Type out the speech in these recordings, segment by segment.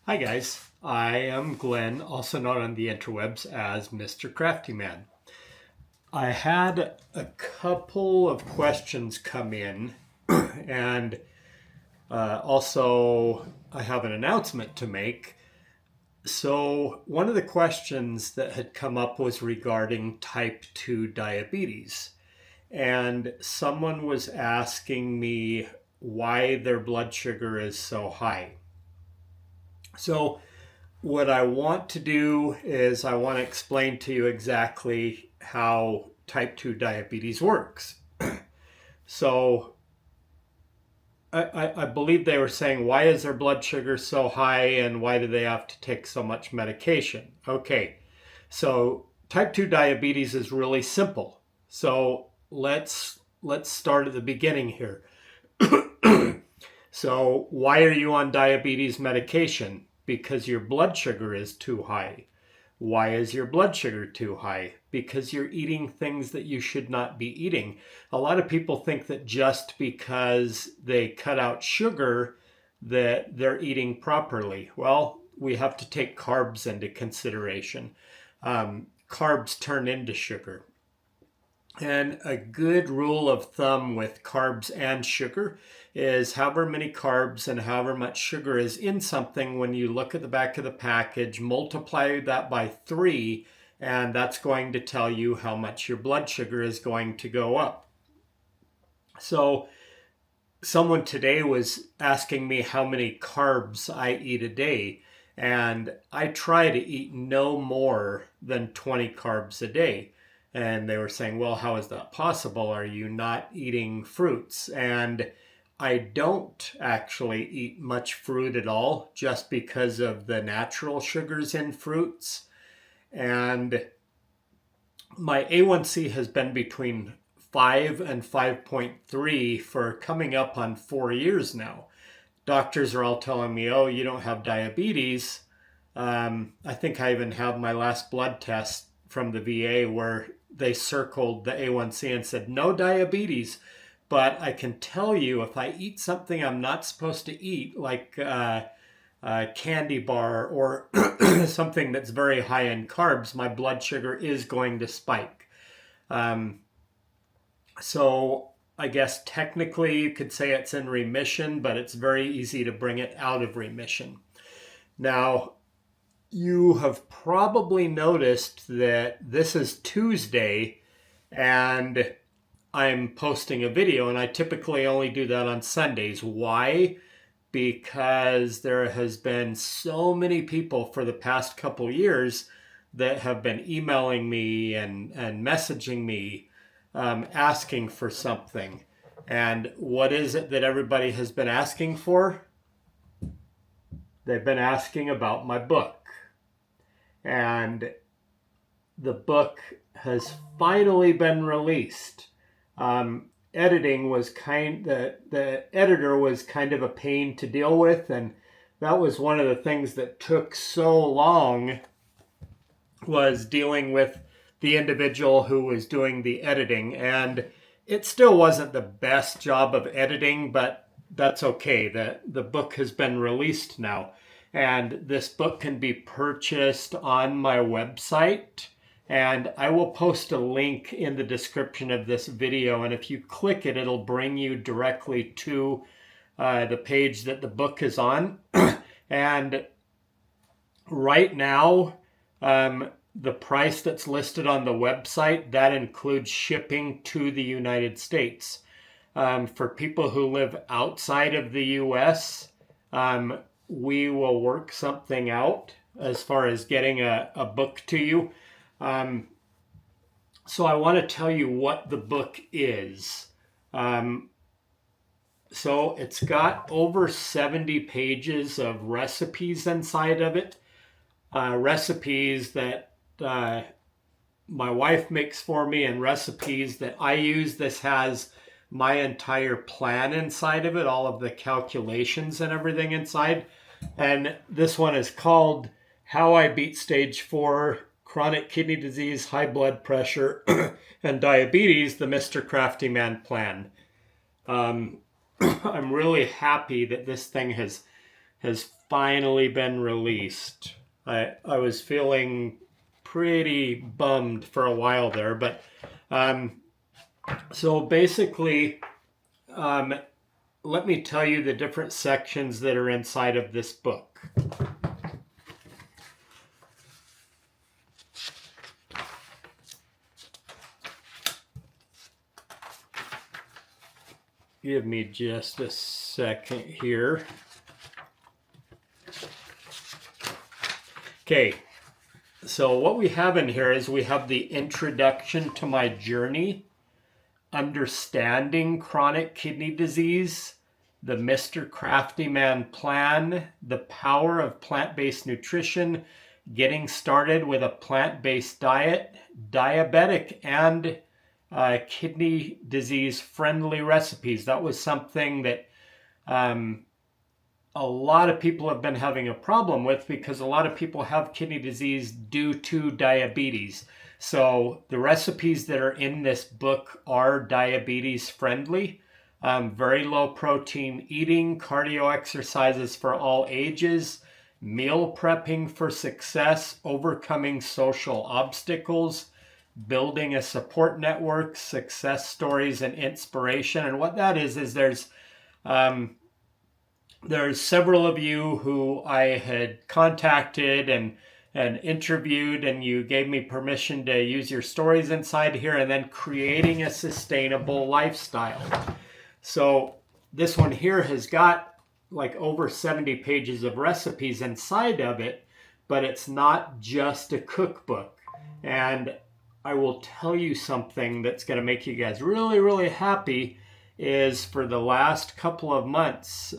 Hi guys, I am Glenn, also known on the interwebs as Mr. Crafty Man. I had a couple of questions come in, and also I have an announcement to make. So, one of the questions that had come up was regarding type 2 diabetes, and someone was asking me why their blood sugar is so high. So, what I want to do is I want to explain to you exactly how type 2 diabetes works. So I believe they were saying, why is their blood sugar so high and why do they have to take so much medication? Okay, so type 2 diabetes is really simple. So let's start at the beginning here. So why are you on diabetes medication? Because your blood sugar is too high. Why is your blood sugar too high? Because you're eating things that you should not be eating. A lot of people think that just because they cut out sugar that they're eating properly. Well, we have to take carbs into consideration. Carbs turn into sugar. And a good rule of thumb with carbs and sugar is however many carbs and however much sugar is in something, when you look at the back of the package, multiply that by 3, and that's going to tell you how much your blood sugar is going to go up. So someone today was asking me how many carbs I eat a day, and I try to eat no more than 20 carbs a day. And they were saying, well, how is that possible? Are you not eating fruits? And I don't actually eat much fruit at all just because of the natural sugars in fruits. And my A1C has been between 5 and 5.3 for coming up on 4 years now. Doctors are all telling me, oh, you don't have diabetes. I think I even have my last blood test from the VA where they circled the A1C and said no diabetes. But I can tell you, if I eat something I'm not supposed to eat, like a candy bar or something that's very high in carbs, my blood sugar is going to spike. So I guess technically you could say it's in remission, but it's very easy to bring it out of remission. Now, you have probably noticed that this is Tuesday and I'm posting a video, and I typically only do that on Sundays. Why? Because there has been so many people for the past couple years that have been emailing me and messaging me asking for something. And what is it that everybody has been asking for? They've been asking about my book. And the book has finally been released. Editing was the editor was kind of a pain to deal with, and that was one of the things that took so long, was dealing with the individual who was doing the editing. And it still wasn't the best job of editing, but that's okay. The book has been released now. And this book can be purchased on my website. And I will post a link in the description of this video. And if you click it, it'll bring you directly to the page that the book is on. And right now, the price that's listed on the website, that includes shipping to the United States. For people who live outside of the US, we will work something out as far as getting a book to you. So I want to tell you what the book is. So it's got over 70 pages of recipes inside of it. Recipes that my wife makes for me and recipes that I use. This has my entire plan inside of it, all of the calculations and everything inside. And this one is called How I Beat Stage 4 Chronic Kidney Disease, High Blood Pressure, and Diabetes, the Mr. Crafty Man Plan. I'm really happy that this thing has finally been released. I was feeling pretty bummed for a while there, but so basically, let me tell you the different sections that are inside of this book. Give me just a second here. Okay, so what we have in here is we have the introduction to my journey, understanding chronic kidney disease, the Mr. Crafty Man plan, the power of plant-based nutrition, getting started with a plant-based diet, diabetic and kidney disease friendly recipes. That was something that a lot of people have been having a problem with because a lot of people have kidney disease due to diabetes. So the recipes that are in this book are diabetes friendly, very low protein eating, cardio exercises for all ages, meal prepping for success, overcoming social obstacles, building a support network, success stories and inspiration. And what that is there's several of you who I had contacted and interviewed, and you gave me permission to use your stories inside here, and then creating a sustainable lifestyle. So this one here has got like over 70 pages of recipes inside of it, but it's not just a cookbook. And I will tell you something that's going to make you guys really, really happy is for the last couple of months,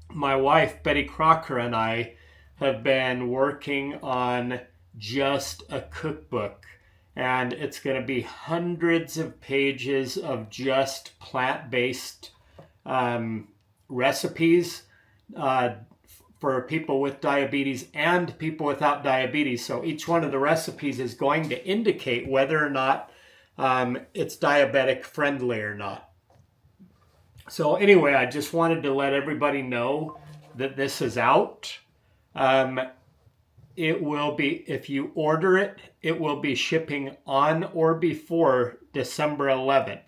my wife, Betty Crocker, and I have been working on just a cookbook. And it's going to be hundreds of pages of just plant-based recipes for people with diabetes and people without diabetes. So each one of the recipes is going to indicate whether or not it's diabetic friendly or not. So anyway, I just wanted to let everybody know that this is out. It will be, if you order it, it will be shipping on or before December 11th.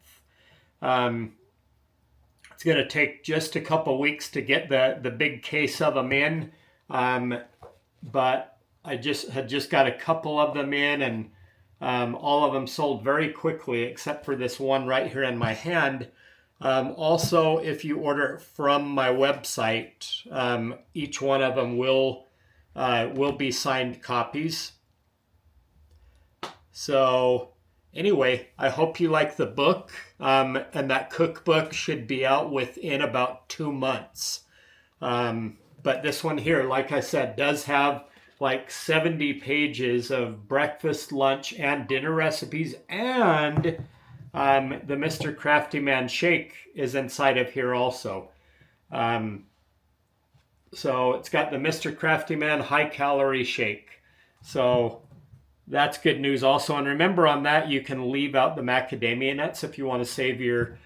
It's going to take just a couple weeks to get the big case of them in. But I had just got a couple of them in, and all of them sold very quickly, except for this one right here in my hand. Also, if you order it from my website, each one of them will be signed copies. So anyway, I hope you like the book, and that cookbook should be out within about 2 months. But this one here, like I said, does have like 70 pages of breakfast, lunch, and dinner recipes, and the Mr. Crafty Man shake is inside of here also. So it's got the Mr. Crafty Man high calorie shake. So that's good news also. And remember on that, you can leave out the macadamia nuts if you want to save your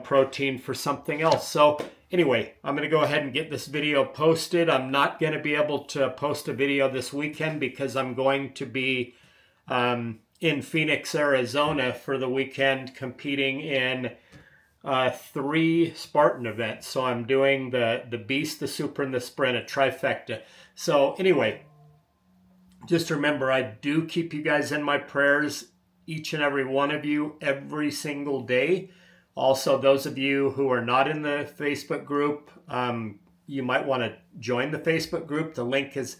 protein for something else. So anyway, I'm going to go ahead and get this video posted. I'm not going to be able to post a video this weekend because I'm going to be in Phoenix, Arizona for the weekend competing in 3 Spartan events. So I'm doing the Beast, the Super, and the Sprint, a trifecta. So anyway, just remember, I do keep you guys in my prayers, each and every one of you, every single day. Also, those of you who are not in the Facebook group, you might want to join the Facebook group. The link is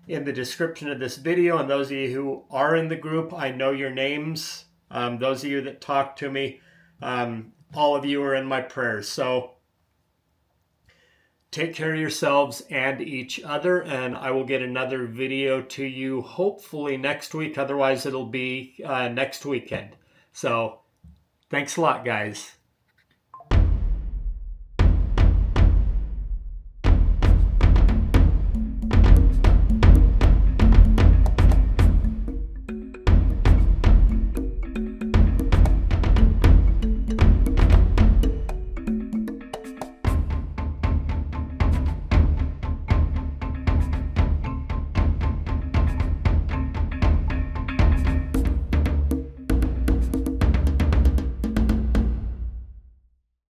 in the description of this video. And those of you who are in the group, I know your names. Those of you that talk to me, all of you are in my prayers. So take care of yourselves and each other, and I will get another video to you hopefully next week. Otherwise, it'll be next weekend. So thanks a lot, guys.